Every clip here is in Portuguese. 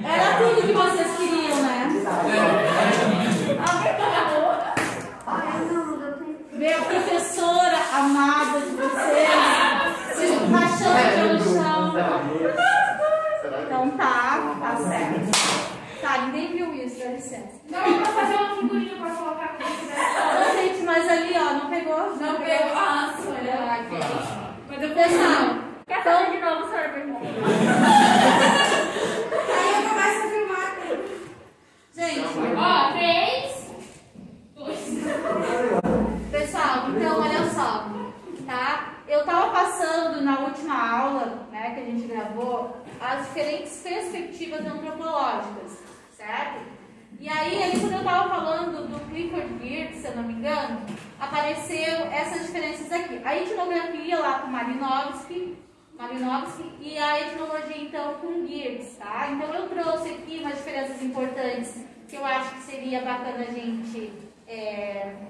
Era tudo que vocês queriam, né? Ver a professora amada de vocês, vocês rachando aqui no chão. Então tá certo. Tá, ninguém viu isso, dá licença. Não, eu vou fazer uma figurinha pra colocar aqui. Não, gente, mas ali, ó, não pegou? Não pegou. Ah, olha lá, mas eu pessoal. Quer fazer de novo, senhora pergunta? Aí eu começo a filmar. Gente, ó, 3, 2. Pessoal, então olha só, tá? Eu tava passando na última aula, né, que a gente gravou, as diferentes perspectivas antropológicas, certo? E aí quando eu tava falando do Clifford Geertz, se eu não me engano, apareceu essas diferenças aqui. A etnografia lá com Malinowski e a etnologia então com Geertz, tá? Então eu trouxe aqui umas diferenças importantes que eu acho que seria bacana a gente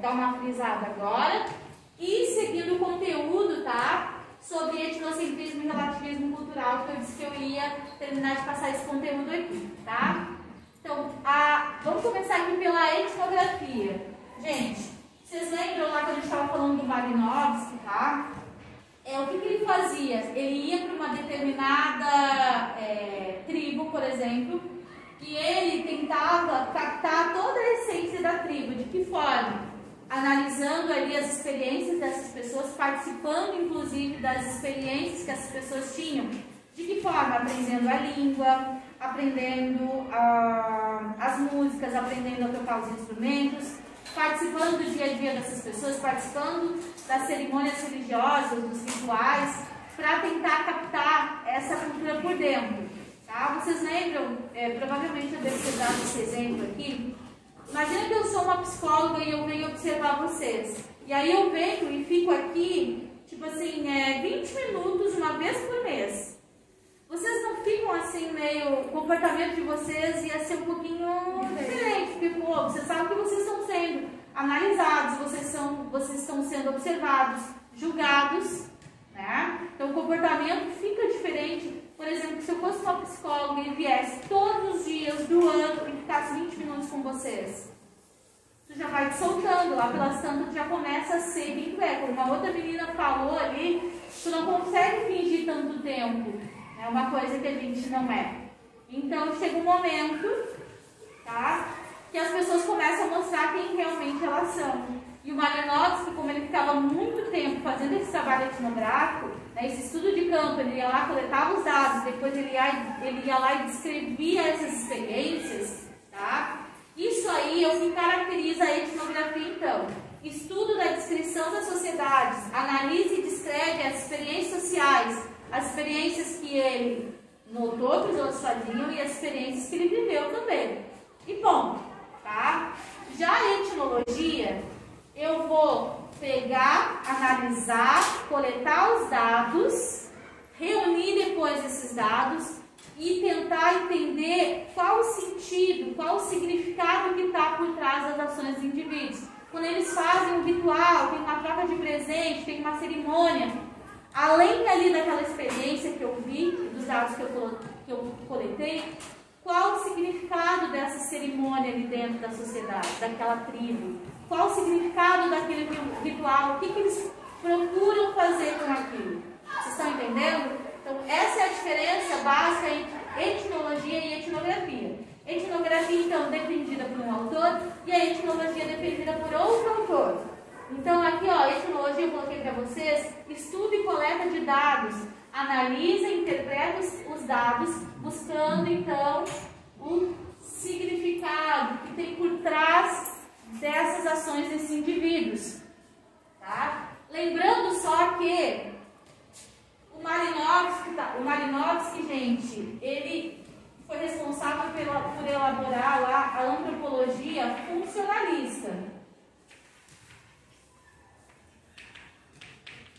dar uma frisada agora. E seguindo o conteúdo, tá? Sobre etnocentrismo e relativismo cultural, que eu disse que eu ia terminar de passar esse conteúdo aqui, tá? Então, vamos começar aqui pela etnografia. Gente, vocês lembram lá que a gente estava falando do Malinowski, tá? O que ele fazia? Ele ia para uma determinada tribo, por exemplo, e ele tentava captar toda a essência da tribo. De que forma? Analisando ali as experiências dessas pessoas, participando inclusive das experiências que essas pessoas tinham. De que forma? Aprendendo a língua, aprendendo as músicas, aprendendo a tocar os instrumentos, participando do dia a dia dessas pessoas, participando das cerimônias religiosas, dos rituais, para tentar captar essa cultura por dentro. Tá? Vocês lembram? Provavelmente eu devo ter dado esse exemplo aqui. Imagina que eu sou uma psicóloga e eu venho observar vocês. E aí eu venho e fico aqui, tipo assim, 20 minutos uma vez por mês. Vocês não ficam assim, meio... O comportamento de vocês ia ser um pouquinho diferente. Porque, pô, vocês sabem que vocês estão sendo analisados, vocês estão sendo observados, julgados, né? Então o comportamento fica diferente. Por exemplo, se eu fosse uma psicóloga e viesse todos os dias do ano e ficasse 20 minutos com vocês, tu já vai te soltando, lá pelas tantas tu já começa a ser quem tu é. Como uma outra menina falou ali, tu não consegue fingir tanto tempo. É uma coisa que a gente não é. Então chega um momento, tá, que as pessoas começam a mostrar quem realmente elas são. E o Malinowski, como ele ficava muito tempo fazendo esse trabalho etnográfico, né, esse estudo de campo, ele ia lá, coletava os dados, depois ele ia lá e descrevia essas experiências, tá? Isso aí é o que caracteriza a etnografia, então. Estudo da descrição das sociedades, analisa e descreve as experiências sociais, as experiências que ele notou que os outros faziam e as experiências que ele viveu também. E bom, tá? Já a etnologia, eu vou pegar, analisar, coletar os dados, reunir depois esses dados e tentar entender qual o sentido, qual o significado que está por trás das ações dos indivíduos. Quando eles fazem um ritual, tem uma troca de presente, tem uma cerimônia, além ali daquela experiência que eu vi, dos dados que eu coletei, qual o significado dessa cerimônia ali dentro da sociedade, daquela tribo? Qual o significado daquele ritual? O que eles procuram fazer com aquilo? Vocês estão entendendo? Então, essa é a diferença básica entre etnologia e etnografia. Etnografia, então, defendida por um autor e a etnologia defendida por outro autor. Então, aqui, ó, etnologia eu coloquei para vocês, estudo e coleta de dados, analisa e interpreta os dados, buscando, então, o significado que tem por trás dessas ações desses indivíduos, tá? Lembrando só que o Malinowski, gente, ele foi responsável por elaborar lá a antropologia funcionalista,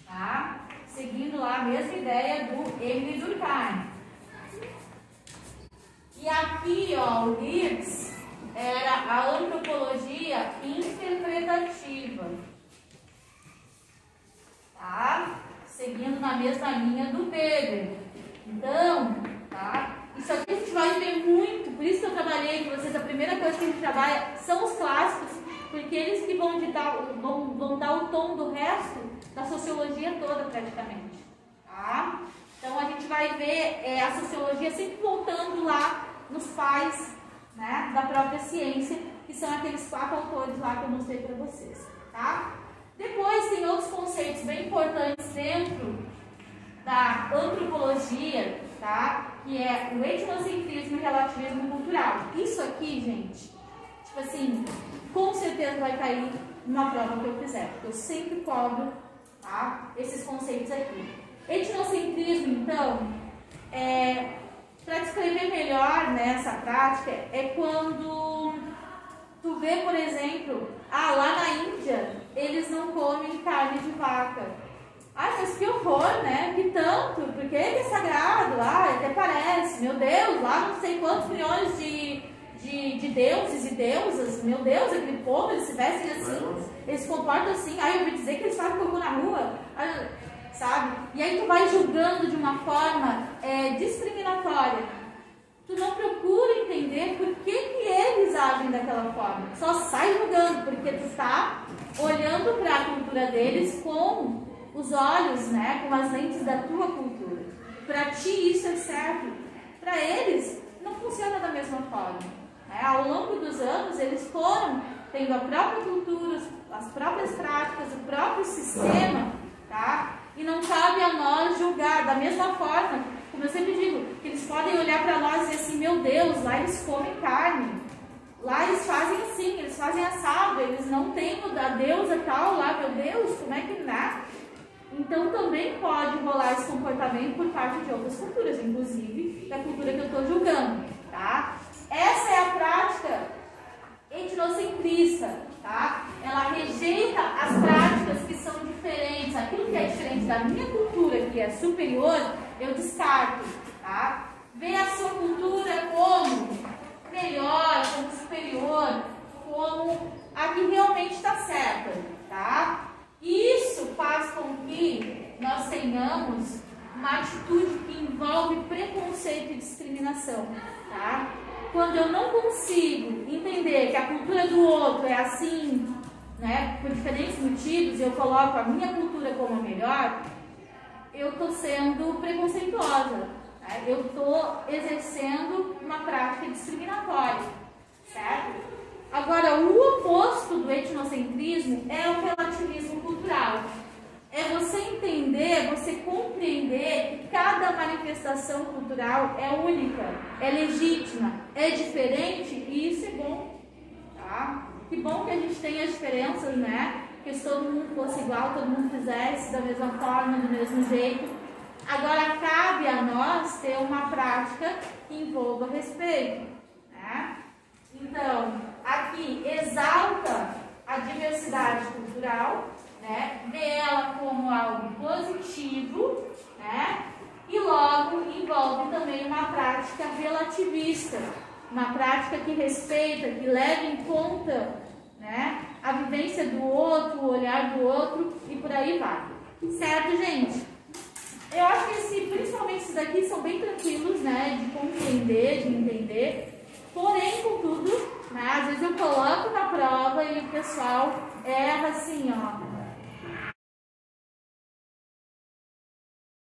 tá? Seguindo lá a mesma ideia do Emile Durkheim. E aqui, ó, o Geertz era a antropologia interpretativa, tá? Seguindo na mesma linha do Weber. Então, tá? Isso aqui a gente vai ver muito, por isso que eu trabalhei com vocês, a primeira coisa que a gente trabalha são os clássicos, porque eles que vão dar o tom do resto da sociologia toda praticamente. Tá? Então a gente vai ver a sociologia sempre voltando lá nos pais, né, da própria ciência, que são aqueles 4 autores lá que eu mostrei para vocês. Tá? Depois tem outros conceitos bem importantes dentro da antropologia, tá? Que é o etnocentrismo e relativismo cultural. Isso aqui, gente, tipo assim, com certeza vai cair numa prova que eu fizer, porque eu sempre cobro, tá, esses conceitos aqui. Etnocentrismo, então, para descrever melhor, né, essa prática, é quando tu vê, por exemplo, lá na Índia, eles não comem carne de vaca. Mas que horror, né? Que tanto? Porque ele é sagrado, até parece, meu Deus, lá não sei quantos milhões de deuses e deusas, meu Deus, aquele povo, eles se vestem assim, eles se comportam assim, eu ouvi dizer que eles fazem cocô na rua, sabe? E aí tu vai julgando de uma forma discriminatória. Tu não procura entender por que eles agem daquela forma. Só sai julgando, porque tu está olhando para a cultura deles com os olhos, né, com as lentes da tua cultura. Para ti isso é certo. Para eles não funciona da mesma forma. Ao longo dos anos eles foram tendo a própria cultura, as próprias práticas, o próprio sistema, tá? E não cabe a nós julgar da mesma forma, como eu sempre digo, que eles podem olhar para nós e dizer assim, meu Deus, lá eles comem carne, lá eles fazem assim, eles fazem assado, eles não têm a deusa tal lá, meu Deus, como é que dá? Então também pode rolar esse comportamento por parte de outras culturas, inclusive da cultura que eu estou julgando, tá? Essa é a prática etnocentrista, tá? Ela rejeita as práticas que são diferentes, aquilo que é diferente da minha cultura, que é superior, eu descarto, tá? Vê a sua cultura como melhor, como superior, como a que realmente está certa, tá? Isso faz com que nós tenhamos uma atitude que envolve preconceito e discriminação, tá? Quando eu não consigo entender que a cultura do outro é assim, né, por diferentes motivos, eu coloco a minha cultura como a melhor, eu estou sendo preconceituosa, né? Eu estou exercendo uma prática discriminatória, certo? Agora, o oposto do etnocentrismo é o relativismo cultural. É você entender, você compreender que cada manifestação cultural é única, é legítima, é diferente e isso é bom, tá? Que bom que a gente tem as diferenças, né? Que se todo mundo fosse igual, todo mundo fizesse da mesma forma, do mesmo jeito. Agora, cabe a nós ter uma prática que envolva respeito, né? Então, aqui exalta a diversidade cultural, né? Vê ela como algo positivo, né? E logo envolve também uma prática relativista, uma prática que respeita, que leva em conta, né, a vivência do outro, o olhar do outro e por aí vai. Certo, gente? Eu acho que principalmente esses daqui são bem tranquilos, né, de compreender, de entender. Porém, contudo, né, às vezes eu coloco na prova e o pessoal erra assim, ó.